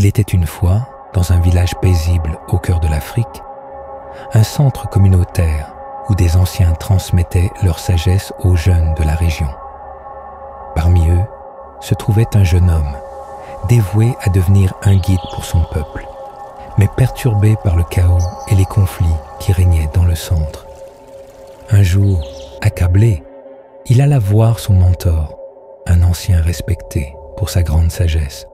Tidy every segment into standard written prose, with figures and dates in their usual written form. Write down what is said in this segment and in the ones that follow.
Il était une fois, dans un village paisible au cœur de l'Afrique, un centre communautaire où des anciens transmettaient leur sagesse aux jeunes de la région. Parmi eux se trouvait un jeune homme, dévoué à devenir un guide pour son peuple, mais perturbé par le chaos et les conflits qui régnaient dans le centre. Un jour, accablé, il alla voir son mentor, un ancien respecté pour sa grande sagesse.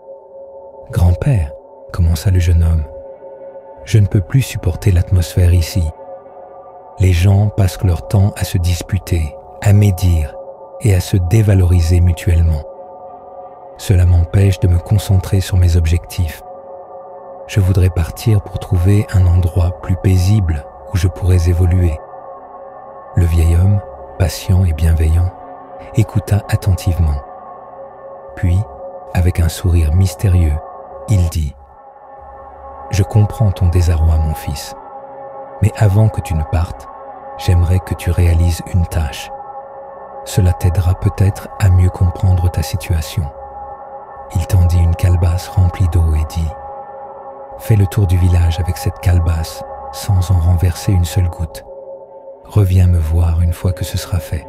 « Grand-père, » commença le jeune homme, « je ne peux plus supporter l'atmosphère ici. Les gens passent leur temps à se disputer, à médire et à se dévaloriser mutuellement. Cela m'empêche de me concentrer sur mes objectifs. Je voudrais partir pour trouver un endroit plus paisible où je pourrais évoluer. » Le vieil homme, patient et bienveillant, écouta attentivement. Puis, avec un sourire mystérieux, il dit « Je comprends ton désarroi, mon fils, mais avant que tu ne partes, j'aimerais que tu réalises une tâche. Cela t'aidera peut-être à mieux comprendre ta situation. » Il tendit une calebasse remplie d'eau et dit « Fais le tour du village avec cette calebasse sans en renverser une seule goutte. Reviens me voir une fois que ce sera fait. »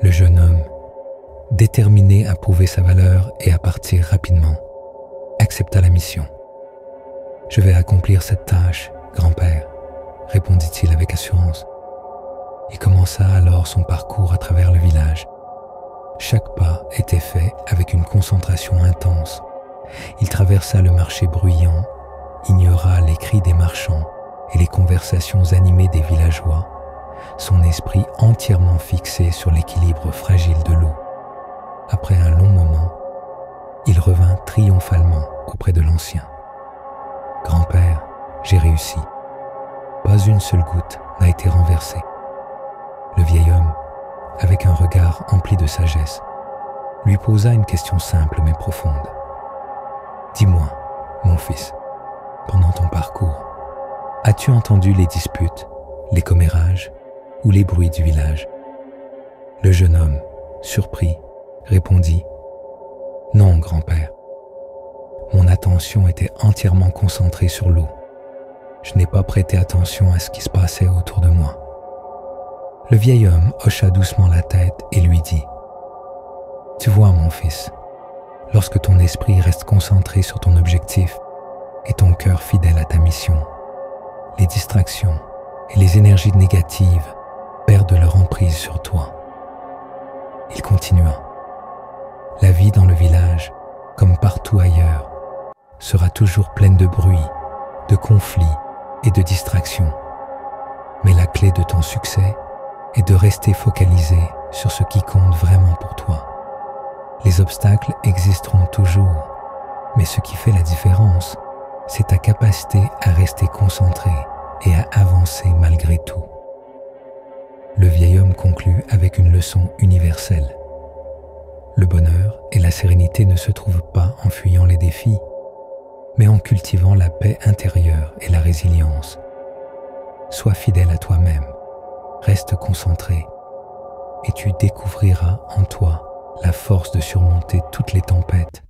Le jeune homme, déterminé à prouver sa valeur et à partir rapidement, accepta la mission. « Je vais accomplir cette tâche, grand-père, » répondit-il avec assurance. Il commença alors son parcours à travers le village. Chaque pas était fait avec une concentration intense. Il traversa le marché bruyant, ignora les cris des marchands et les conversations animées des villageois, son esprit entièrement fixé sur l'équilibre fragile de l'eau. Après un long moment, il revint triomphalement auprès de l'ancien. « Grand-père, j'ai réussi. Pas une seule goutte n'a été renversée. » Le vieil homme, avec un regard empli de sagesse, lui posa une question simple mais profonde. « Dis-moi, mon fils, pendant ton parcours, as-tu entendu les disputes, les commérages ou les bruits du village ?» Le jeune homme, surpris, répondit « Non, grand-père. Mon attention était entièrement concentrée sur l'eau. Je n'ai pas prêté attention à ce qui se passait autour de moi. » Le vieil homme hocha doucement la tête et lui dit « Tu vois, mon fils, lorsque ton esprit reste concentré sur ton objectif et ton cœur fidèle à ta mission, les distractions et les énergies négatives perdent leur emprise sur toi. » Il continua « La vie dans le village, comme partout ailleurs, sera toujours pleine de bruit, de conflits et de distractions. Mais la clé de ton succès est de rester focalisé sur ce qui compte vraiment pour toi. Les obstacles existeront toujours, mais ce qui fait la différence, c'est ta capacité à rester concentré et à avancer malgré tout. » Le vieil homme conclut avec une leçon universelle. Le bonheur et la sérénité ne se trouvent pas en fuyant les défis, mais en cultivant la paix intérieure et la résilience. Sois fidèle à toi-même, reste concentré, et tu découvriras en toi la force de surmonter toutes les tempêtes